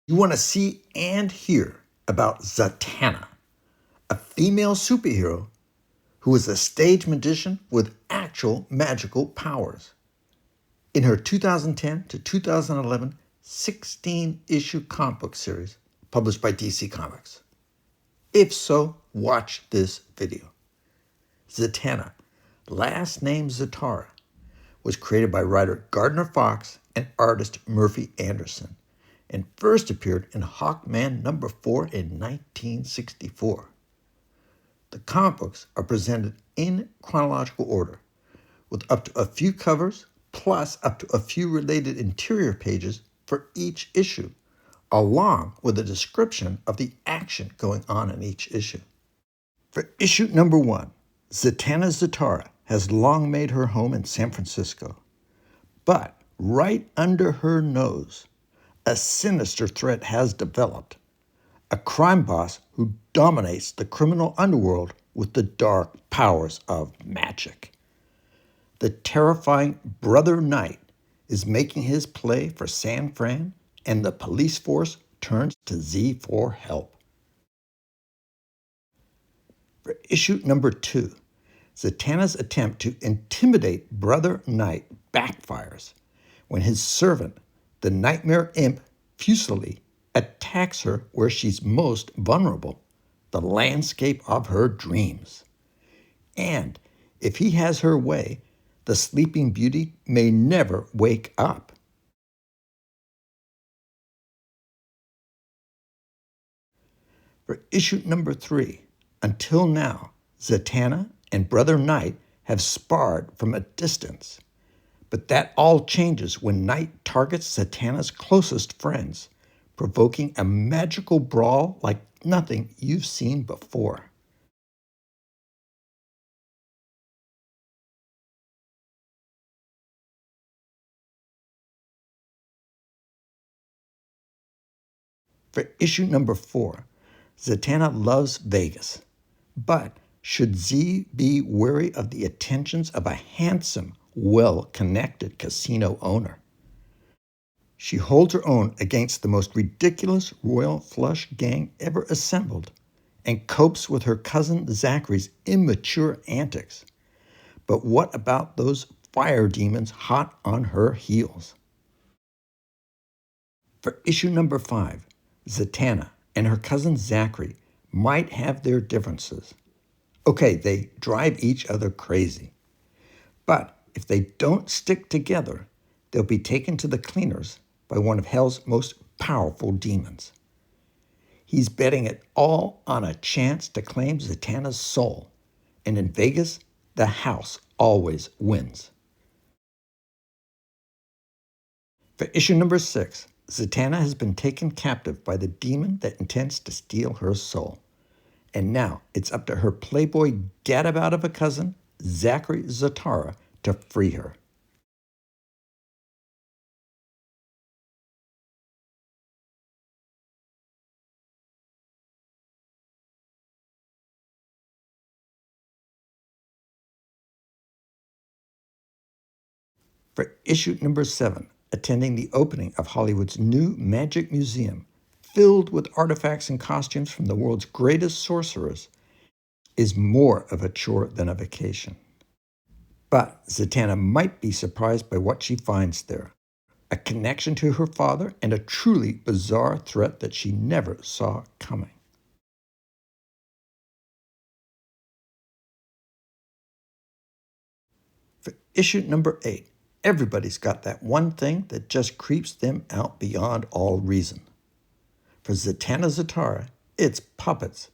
You want to see and hear about Zatanna, a female superhero who is a stage magician with actual magical powers. In her 2010 to 2011 16-issue comic book series published by DC Comics. If so, watch this video. Zatanna, last name Zatara, was created by writer Gardner Fox and artist Murphy Anderson, and first appeared in Hawkman No. 4 in 1964. The comic books are presented in chronological order, with up to a few covers, plus up to a few related interior pages for each issue, along with a description of the action going on in each issue. For issue number 1, Zatanna Zataral has long made her home in San Francisco. But right under her nose, a sinister threat has developed. A crime boss who dominates the criminal underworld with the dark powers of magic. The terrifying Brother Knight is making his play for San Fran, and the police force turns to Z for help. For issue number 2, Zatanna's attempt to intimidate Brother Knight backfires when his servant, the nightmare imp Fuseli, attacks her where she's most vulnerable, the landscape of her dreams. And if he has her way, the Sleeping Beauty may never wake up. For issue number 3, until now, Zatanna and Brother Knight have sparred from a distance. But that all changes when Knight targets Zatanna's closest friends, provoking a magical brawl like nothing you've seen before. For issue number 4, Zatanna loves Vegas, but should Z be wary of the attentions of a handsome, well-connected casino owner? She holds her own against the most ridiculous royal flush gang ever assembled and copes with her cousin Zachary's immature antics. But what about those fire demons hot on her heels? For issue number 5, Zatanna and her cousin Zachary might have their differences. Okay, they drive each other crazy. But if they don't stick together, they'll be taken to the cleaners by one of hell's most powerful demons. He's betting it all on a chance to claim Zatanna's soul. And in Vegas, the house always wins. For issue number 6, Zatanna has been taken captive by the demon that intends to steal her soul. And now it's up to her playboy gadabout of a cousin, Zachary Zatara, to free her. For issue number 7, attending the opening of Hollywood's new Magic Museum, filled with artifacts and costumes from the world's greatest sorcerers, is more of a chore than a vacation. But Zatanna might be surprised by what she finds there. A connection to her father and a truly bizarre threat that she never saw coming. For issue number 8, everybody's got that one thing that just creeps them out beyond all reason. For Zatanna Zataral, it's puppets.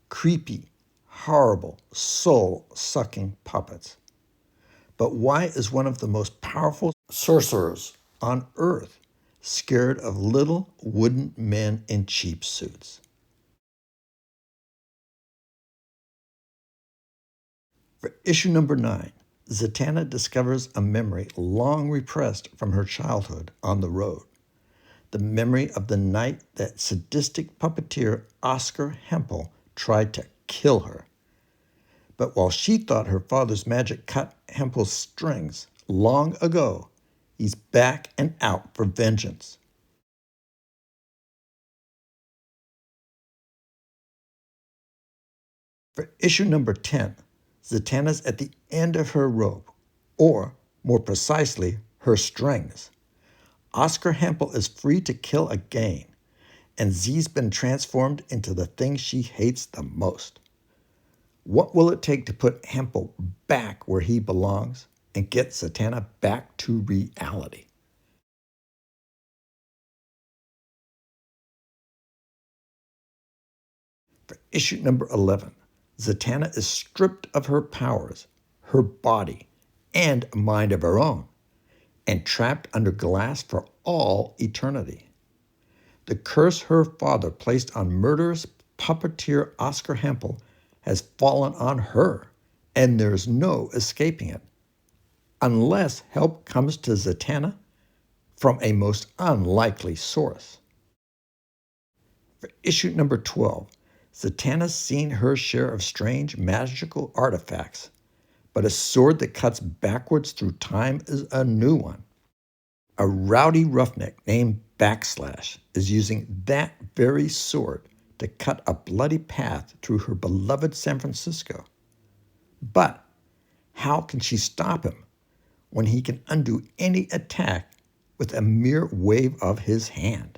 Creepy, horrible, soul-sucking puppets. But why is one of the most powerful sorcerers on Earth scared of little wooden men in cheap suits? For issue number 9, Zatanna discovers a memory long repressed from her childhood on the road. The memory of the night that sadistic puppeteer Oscar Hempel tried to kill her. But while she thought her father's magic cut Hempel's strings long ago, he's back and out for vengeance. For issue number 10, Zatanna's at the end of her rope, or more precisely, her strings. Oscar Hempel is free to kill again, and Z's been transformed into the thing she hates the most. What will it take to put Hempel back where he belongs and get Zatanna back to reality? For issue number 11, Zatanna is stripped of her powers, her body, and a mind of her own, and trapped under glass for all eternity. The curse her father placed on murderous puppeteer Oscar Hempel has fallen on her, and there's no escaping it, unless help comes to Zatanna from a most unlikely source. For issue number 12, Zatanna's seen her share of strange magical artifacts, but a sword that cuts backwards through time is a new one. A rowdy roughneck named Backslash is using that very sword to cut a bloody path through her beloved San Francisco. But how can she stop him when he can undo any attack with a mere wave of his hand?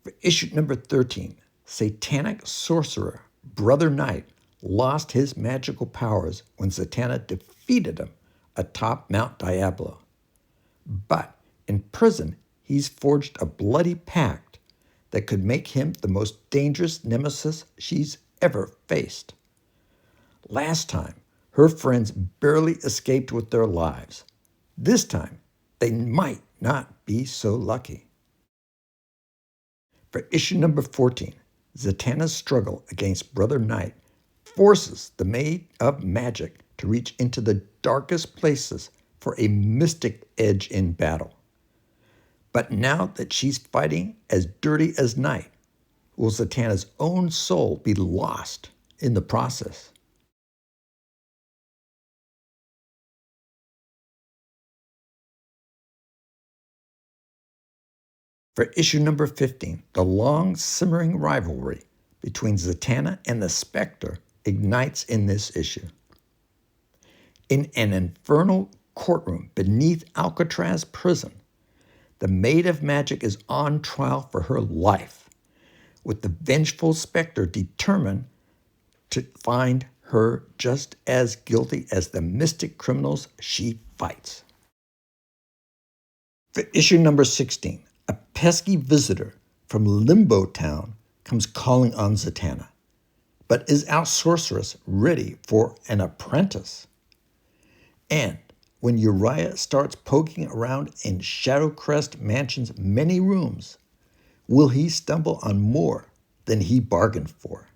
For issue number 13, satanic sorcerer Brother Knight lost his magical powers when Zatanna defeated him atop Mount Diablo. But in prison, he's forged a bloody pact that could make him the most dangerous nemesis she's ever faced. Last time, her friends barely escaped with their lives. This time, they might not be so lucky. For issue number 14, Zatanna's struggle against Brother Knight forces the Maid of Magic to reach into the darkest places for a mystic edge in battle. But now that she's fighting as dirty as Night, will Zatanna's own soul be lost in the process? For issue number 15, the long simmering rivalry between Zatanna and the Spectre ignites in this issue. In an infernal courtroom beneath Alcatraz prison, the Maid of Magic is on trial for her life, with the vengeful Spectre determined to find her just as guilty as the mystic criminals she fights. For issue number 16, a pesky visitor from Limbo Town comes calling on Zatanna, but is our sorceress ready for an apprentice? And when Uriah starts poking around in Shadowcrest Mansion's many rooms, will he stumble on more than he bargained for?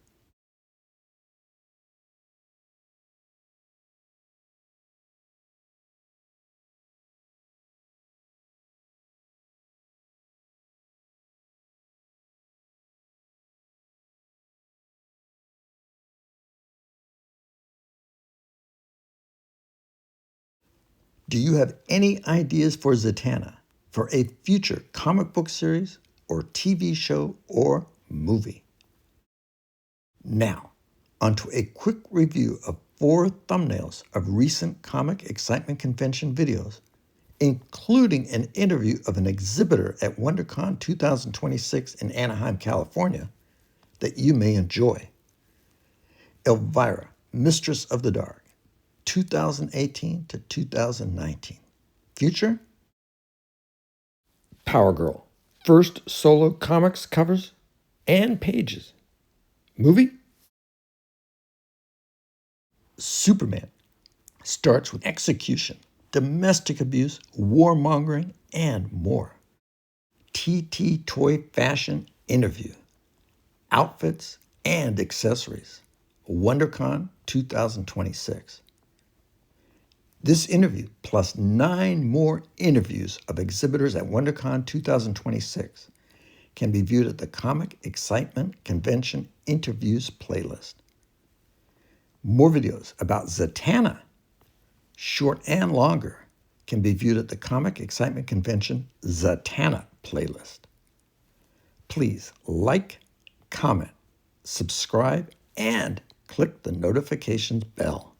Do you have any ideas for Zatanna for a future comic book series or TV show or movie? Now, onto a quick review of 4 thumbnails of recent Comic Excitement Convention videos, including an interview of an exhibitor at WonderCon 2026 in Anaheim, California, that you may enjoy. Elvira, Mistress of the Dark, 2018 to 2019. Future? Power Girl, first solo comics covers and pages. Movie? Superman starts with execution, domestic abuse, warmongering, and more. TT Toy Fashion Interview, outfits and accessories. WonderCon 2026. This interview, plus 9 more interviews of exhibitors at WonderCon 2026, can be viewed at the Comic Excitement Convention Interviews playlist. More videos about Zatanna, short and longer, can be viewed at the Comic Excitement Convention Zatanna playlist. Please like, comment, subscribe, and click the notifications bell.